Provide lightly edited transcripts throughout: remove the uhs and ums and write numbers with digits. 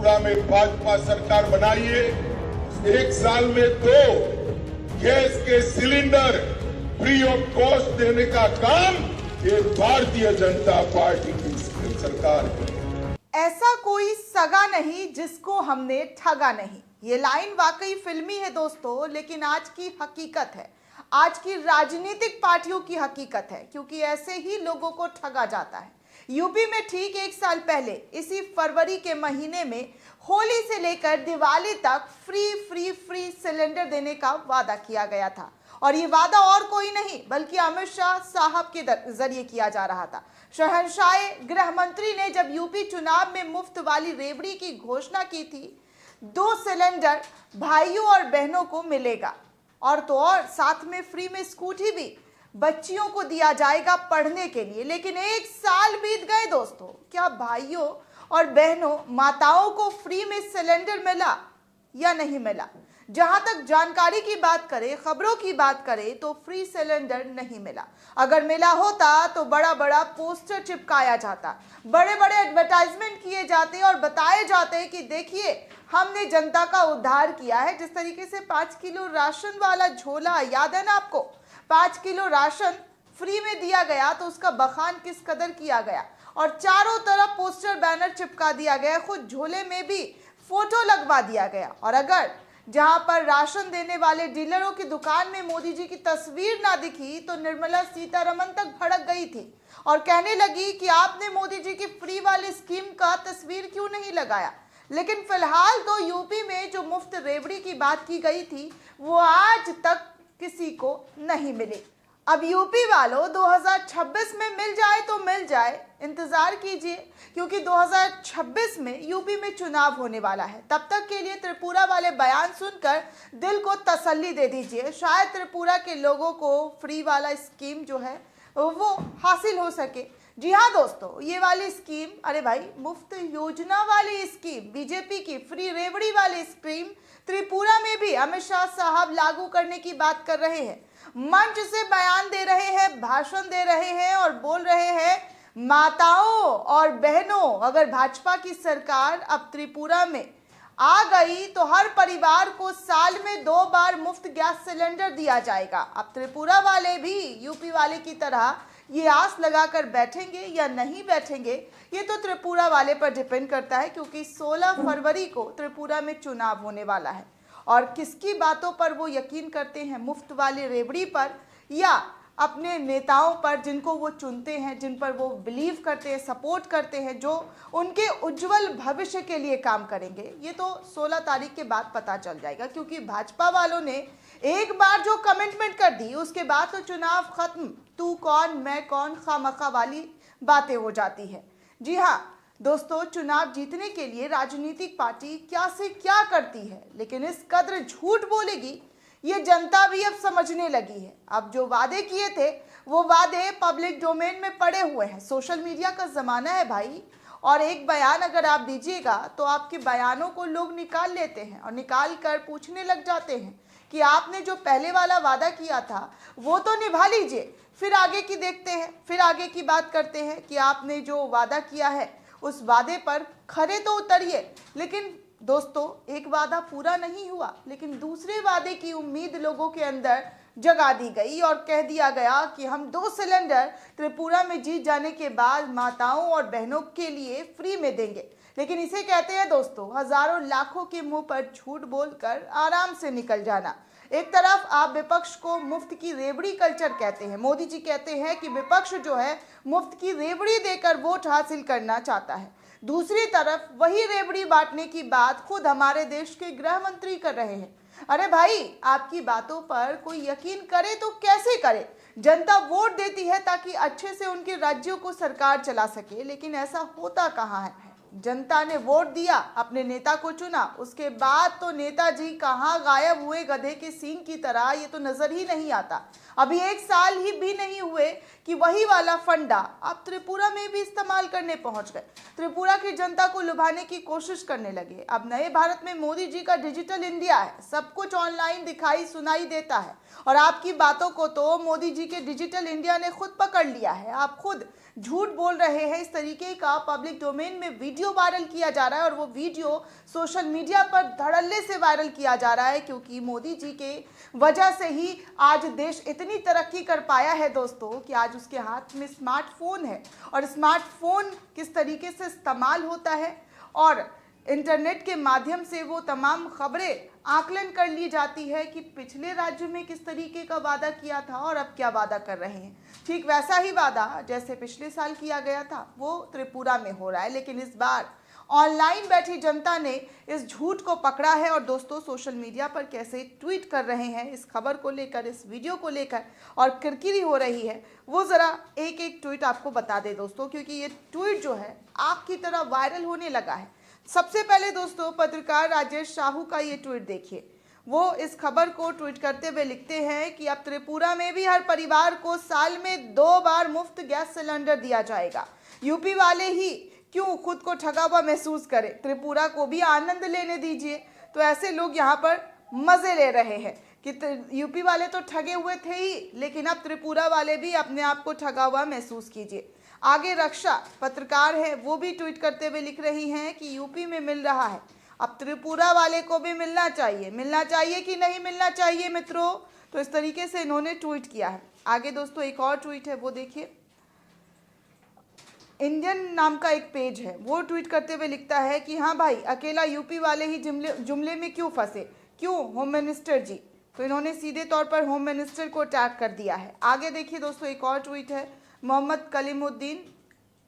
त्रिपुरा में भाजपा सरकार बनाई है, 1 साल में 2 गैस के सिलेंडर फ्री ऑफ कॉस्ट देने का काम ये भारतीय जनता पार्टी की सरकार है। ऐसा कोई सगा नहीं जिसको हमने ठगा नहीं। ये लाइन वाकई फिल्मी है दोस्तों, लेकिन आज की हकीकत है, आज की राजनीतिक पार्टियों की हकीकत है, क्योंकि ऐसे ही लोगों को ठगा जाता है। यूपी में ठीक 1 साल पहले इसी फरवरी के महीने में होली से लेकर दिवाली तक फ्री सिलेंडर देने का वादा किया गया था, और ये वादा और कोई नहीं बल्कि अमित शाह साहब के जरिए किया जा रहा था। शहंशाह गृह मंत्री ने जब यूपी चुनाव में मुफ्त वाली रेवड़ी की घोषणा की थी, 2 सिलेंडर भाइयों और बहनों को मिलेगा, और तो और साथ में फ्री में स्कूटी भी बच्चियों को दिया जाएगा पढ़ने के लिए। लेकिन 1 साल बीत गए दोस्तों, क्या भाइयों और बहनों माताओं को फ्री में सिलेंडर मिला या नहीं मिला? जहां तक जानकारी की बात करें, खबरों की बात करें, तो फ्री सिलेंडर नहीं मिला। अगर मिला होता तो बड़ा बड़ा पोस्टर चिपकाया जाता, बड़े बड़े एडवर्टाइजमेंट किए जाते और बताए जाते कि देखिए हमने जनता का उद्धार किया है। जिस तरीके से 5 किलो राशन वाला झोला, याद है ना आपको, 5 किलो राशन फ्री में दिया गया, तो उसका बखान किस कदर किया गया, और चारों तरफ पोस्टर बैनर चिपका दिया गया, खुद झोले में भी फोटो लगवा दिया गया। और अगर जहां पर राशन देने वाले डीलरों की दुकान में मोदी जी की तस्वीर ना दिखी तो निर्मला सीतारमण तक भड़क गई थी और कहने लगी कि आपने मोदी जी की फ्री वाली स्कीम का तस्वीर क्यों नहीं लगाया। लेकिन फिलहाल तो यूपी में जो मुफ्त रेवड़ी की बात की गई थी वो आज तक किसी को नहीं मिली। अब यूपी वालों 2026 में मिल जाए तो मिल जाए, इंतजार कीजिए, क्योंकि 2026 में यूपी में चुनाव होने वाला है। तब तक के लिए त्रिपुरा वाले बयान सुनकर दिल को तसल्ली दे दीजिए, शायद त्रिपुरा के लोगों को फ्री वाला स्कीम जो है वो हासिल हो सके। जी हाँ दोस्तों, ये वाली स्कीम, अरे भाई मुफ्त योजना वाली स्कीम, बीजेपी की फ्री रेवड़ी वाली स्कीम त्रिपुरा में भी अमित शाह साहब लागू करने की बात कर रहे हैं। मंच से बयान दे रहे हैं, भाषण दे रहे हैं और बोल रहे हैं माताओं और बहनों, अगर भाजपा की सरकार अब त्रिपुरा में आ गई तो हर परिवार को साल में 2 बार मुफ्त गैस सिलेंडर दिया जाएगा। अब त्रिपुरा वाले भी यूपी वाले की तरह ये आस लगाकर बैठेंगे या नहीं बैठेंगे, ये तो त्रिपुरा वाले पर डिपेंड करता है, क्योंकि 16 फरवरी को त्रिपुरा में चुनाव होने वाला है। और किसकी बातों पर वो यकीन करते हैं, मुफ्त वाली रेवड़ी पर या अपने नेताओं पर जिनको वो चुनते हैं, जिन पर वो बिलीव करते हैं, सपोर्ट करते हैं, जो उनके उज्जवल भविष्य के लिए काम करेंगे, ये तो 16 तारीख के बाद पता चल जाएगा। क्योंकि भाजपा वालों ने एक बार जो कमिटमेंट कर दी उसके बाद तो चुनाव खत्म, तू कौन मैं कौन खामखा वाली बातें हो जाती है। जी हाँ दोस्तों, चुनाव जीतने के लिए राजनीतिक पार्टी क्या से क्या करती है, लेकिन इस कद्र झूठ बोलेगी ये जनता भी अब समझने लगी है। अब जो वादे किए थे वो वादे पब्लिक डोमेन में पड़े हुए हैं। सोशल मीडिया का जमाना है भाई, और एक बयान अगर आप दीजिएगा तो आपके बयानों को लोग निकाल लेते हैं और निकाल कर पूछने लग जाते हैं कि आपने जो पहले वाला वादा किया था वो तो निभा लीजिए, फिर आगे की देखते हैं, फिर आगे की बात करते हैं कि आपने जो वादा किया है उस वादे पर खरे तो उतरिए। लेकिन दोस्तों, एक वादा पूरा नहीं हुआ, लेकिन दूसरे वादे की उम्मीद लोगों के अंदर जगा दी गई और कह दिया गया कि हम 2 सिलेंडर त्रिपुरा में जीत जाने के बाद माताओं और बहनों के लिए फ्री में देंगे। लेकिन इसे कहते हैं दोस्तों, हजारों लाखों के मुंह पर झूठ बोलकर आराम से निकल जाना। एक तरफ आप विपक्ष को मुफ्त की रेवड़ी कल्चर कहते हैं, मोदी जी कहते हैं कि विपक्ष जो है मुफ्त की रेवड़ी देकर वोट हासिल करना चाहता है, दूसरी तरफ वही रेवड़ी बांटने की बात खुद हमारे देश के गृह मंत्री कर रहे हैं। अरे भाई, आपकी बातों पर कोई यकीन करे तो कैसे करे? जनता वोट देती है ताकि अच्छे से उनके राज्यों को सरकार चला सके, लेकिन ऐसा होता कहाँ है? जनता ने वोट दिया, अपने नेता को चुना, उसके बाद तो नेताजी कहाँ गायब हुए गधे के सींग की तरह, ये तो नजर ही नहीं आता। अभी 1 साल ही भी नहीं हुए कि वही वाला फंडा अब त्रिपुरा में भी इस्तेमाल करने पहुंच गए, त्रिपुरा की जनता को लुभाने की कोशिश करने लगे। अब नए भारत में मोदी जी का डिजिटल इंडिया है, सब कुछ ऑनलाइन दिखाई सुनाई देता है, और आपकी बातों को तो मोदी जी के डिजिटल इंडिया ने खुद पकड़ लिया है। आप खुद झूठ बोल रहे हैं। इस तरीके का पब्लिक डोमेन में वीडियो वीडियो वायरल किया जा रहा है और वो वीडियो सोशल मीडिया पर धड़ल्ले से वायरल किया जा रहा है, क्योंकि मोदी जी के वजह से ही आज देश इतनी तरक्की कर पाया है दोस्तों कि आज उसके हाथ में स्मार्टफोन है और स्मार्टफोन किस तरीके से इस्तेमाल होता है और इंटरनेट के माध्यम से वो तमाम खबरें आकलन कर ली जाती है कि पिछले राज्य में किस तरीके का वादा किया था और अब क्या वादा कर रहे हैं। ठीक वैसा ही वादा जैसे पिछले साल किया गया था वो त्रिपुरा में हो रहा है, लेकिन इस बार ऑनलाइन बैठी जनता ने इस झूठ को पकड़ा है और दोस्तों सोशल मीडिया पर कैसे ट्वीट कर रहे हैं इस खबर को लेकर, इस वीडियो को लेकर और किरकिरी हो रही है, वो ज़रा एक एक ट्वीट आपको बता दे दोस्तों, क्योंकि ये ट्वीट जो है आग की तरह वायरल होने लगा है। सबसे पहले दोस्तों पत्रकार राजेश साहू का ये ट्वीट देखिए। वो इस खबर को ट्वीट करते हुए लिखते हैं कि अब त्रिपुरा में भी हर परिवार को साल में 2 बार मुफ्त गैस सिलेंडर दिया जाएगा। यूपी वाले ही क्यों खुद को ठगा हुआ महसूस करें, त्रिपुरा को भी आनंद लेने दीजिए। तो ऐसे लोग यहाँ पर मजे ले रहे हैं कि यूपी वाले तो ठगे हुए थे ही, लेकिन अब त्रिपुरा वाले भी अपने आप को ठगा हुआ महसूस कीजिए। आगे रक्षा पत्रकार है वो भी ट्वीट करते हुए लिख रही हैं कि यूपी में मिल रहा है, अब त्रिपुरा वाले को भी मिलना चाहिए कि नहीं मिलना चाहिए मित्रों। तो इस तरीके से इन्होंने ट्वीट किया है। आगे दोस्तों एक और ट्वीट है वो देखिए। इंडियन नाम का एक पेज है वो ट्वीट करते हुए लिखता है कि हाँ भाई अकेला यूपी वाले ही जुमले में क्यों फंसे, क्यों होम मिनिस्टर जी। तो इन्होंने सीधे तौर पर होम मिनिस्टर को टैग कर दिया है। आगे देखिए दोस्तों एक और ट्वीट है। मोहम्मद कलीमुद्दीन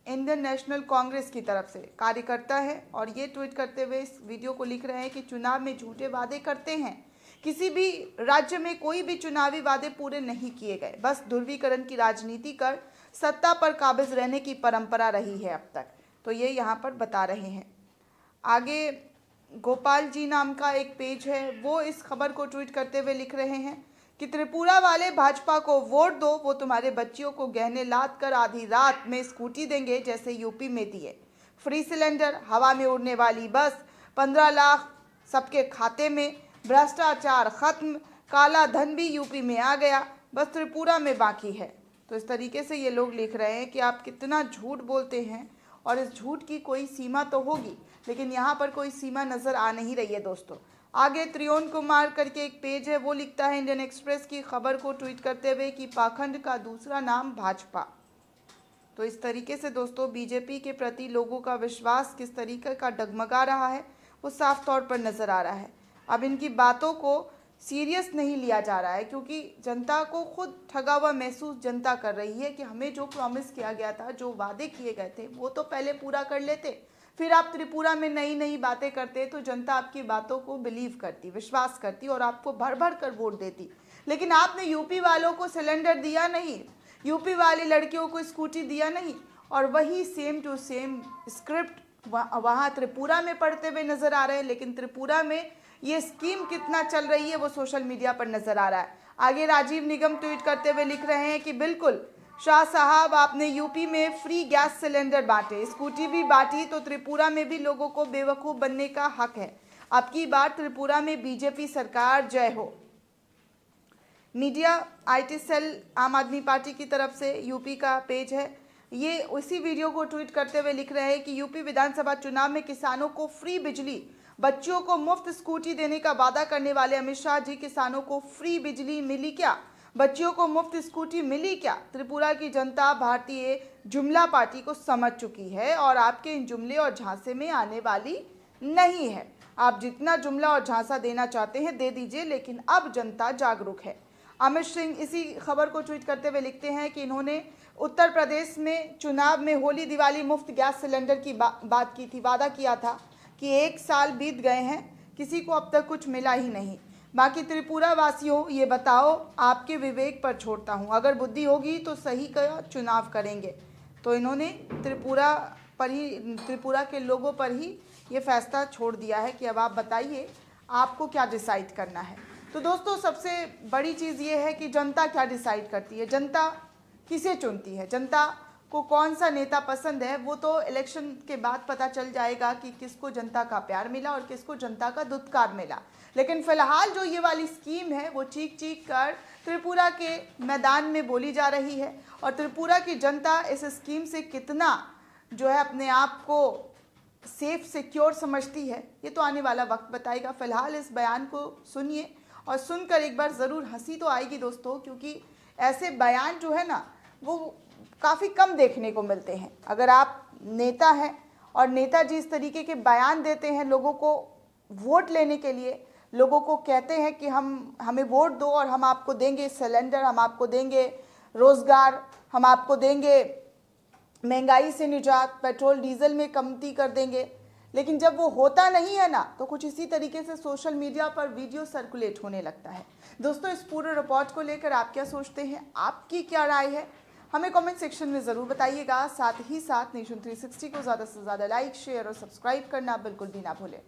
इंडियन नेशनल कांग्रेस की तरफ से कार्यकर्ता है और ये ट्वीट करते हुए इस वीडियो को लिख रहे हैं कि चुनाव में झूठे वादे करते हैं, किसी भी राज्य में कोई भी चुनावी वादे पूरे नहीं किए गए, बस ध्रुवीकरण की राजनीति कर सत्ता पर काबिज रहने की परंपरा रही है अब तक। तो ये यहाँ पर बता रहे हैं। आगे गोपाल जी नाम का एक पेज है वो इस खबर को ट्वीट करते हुए लिख रहे हैं कि त्रिपुरा वाले भाजपा को वोट दो, वो तुम्हारे बच्चियों को गहने लाद कर आधी रात में स्कूटी देंगे जैसे यूपी में दिए। फ्री सिलेंडर, हवा में उड़ने वाली बस, 15 लाख सबके खाते में, भ्रष्टाचार खत्म, काला धन भी यूपी में आ गया, बस त्रिपुरा में बाकी है। तो इस तरीके से ये लोग लिख रहे हैं कि आप कितना झूठ बोलते हैं और इस झूठ की कोई सीमा तो होगी, लेकिन यहाँ पर कोई सीमा नज़र आ नहीं रही है दोस्तों। आगे त्रियोन कुमार करके एक पेज है वो लिखता है इंडियन एक्सप्रेस की खबर को ट्वीट करते हुए कि पाखंड का दूसरा नाम भाजपा। तो इस तरीके से दोस्तों बीजेपी के प्रति लोगों का विश्वास किस तरीके का डगमगा रहा है वो साफ तौर पर नज़र आ रहा है। अब इनकी बातों को सीरियस नहीं लिया जा रहा है, क्योंकि जनता को खुद ठगा हुआ महसूस जनता कर रही है कि हमें जो प्रॉमिस किया गया था, जो वादे किए गए थे वो तो पहले पूरा कर लेते, फिर आप त्रिपुरा में नई नई बातें करते तो जनता आपकी बातों को बिलीव करती, विश्वास करती और आपको भर भर कर वोट देती। लेकिन आपने यूपी वालों को सिलेंडर दिया नहीं, यूपी वाली लड़कियों को स्कूटी दिया नहीं, और वही सेम टू सेम स्क्रिप्ट वहाँ त्रिपुरा में पढ़ते हुए नजर आ रहे हैं। लेकिन त्रिपुरा में ये स्कीम कितना चल रही है वो सोशल मीडिया पर नजर आ रहा है। आगे राजीव निगम ट्वीट करते हुए लिख रहे हैं कि बिल्कुल शाह साहब, आपने यूपी में फ्री गैस सिलेंडर बांटे, स्कूटी भी बांटी, तो त्रिपुरा में भी लोगों को बेवकूफ़ बनने का हक है। अब की बार त्रिपुरा में बीजेपी सरकार जय हो। मीडिया आईटी सेल आम आदमी पार्टी की तरफ से यूपी का पेज है, ये उसी वीडियो को ट्वीट करते हुए लिख रहे हैं कि यूपी विधानसभा चुनाव में किसानों को फ्री बिजली, बच्चों को मुफ्त स्कूटी देने का वादा करने वाले अमित शाह जी किसानों को फ्री बिजली मिली क्या, बच्चियों को मुफ्त स्कूटी मिली क्या? त्रिपुरा की जनता भारतीय जुमला पार्टी को समझ चुकी है और आपके इन जुमले और झांसे में आने वाली नहीं है। आप जितना जुमला और झांसा देना चाहते हैं दे दीजिए, लेकिन अब जनता जागरूक है। अमित सिंह इसी खबर को ट्वीट करते हुए लिखते हैं कि इन्होंने उत्तर प्रदेश में चुनाव में होली दिवाली मुफ्त गैस सिलेंडर की बात की थी, वादा किया था कि 1 साल बीत गए हैं, किसी को अब तक कुछ मिला ही नहीं। बाकी त्रिपुरा वासियों ये बताओ, आपके विवेक पर छोड़ता हूँ, अगर बुद्धि होगी तो सही का चुनाव करेंगे। तो इन्होंने त्रिपुरा के लोगों पर ही ये फैसला छोड़ दिया है कि अब आप बताइए आपको क्या डिसाइड करना है। तो दोस्तों सबसे बड़ी चीज़ ये है कि जनता क्या डिसाइड करती है, जनता किसे चुनती है, जनता को कौन सा नेता पसंद है, वो तो इलेक्शन के बाद पता चल जाएगा कि किसको जनता का प्यार मिला और किसको जनता का दुत्कार मिला। लेकिन फिलहाल जो ये वाली स्कीम है वो चीख चीख कर त्रिपुरा के मैदान में बोली जा रही है और त्रिपुरा की जनता इस स्कीम से कितना जो है अपने आप को सेफ सिक्योर समझती है, ये तो आने वाला वक्त बताएगा। फिलहाल इस बयान को सुनिए और सुनकर एक बार ज़रूर हंसी तो आएगी दोस्तों, क्योंकि ऐसे बयान जो है ना वो काफ़ी कम देखने को मिलते हैं। अगर आप नेता हैं और नेताजी इस तरीके के बयान देते हैं लोगों को वोट लेने के लिए, लोगों को कहते हैं कि हमें वोट दो और हम आपको देंगे सिलेंडर, हम आपको देंगे रोज़गार, हम आपको देंगे महंगाई से निजात, पेट्रोल डीजल में कमती कर देंगे, लेकिन जब वो होता नहीं है ना तो कुछ इसी तरीके से सोशल मीडिया पर वीडियो सर्कुलेट होने लगता है। दोस्तों, इस पूरे रिपोर्ट को लेकर आप क्या सोचते हैं, आपकी क्या राय है, हमें कमेंट सेक्शन में ज़रूर बताइएगा। साथ ही साथ नेशन 360 को ज़्यादा से ज़्यादा लाइक, शेयर और सब्सक्राइब करना बिल्कुल भी ना भूलें।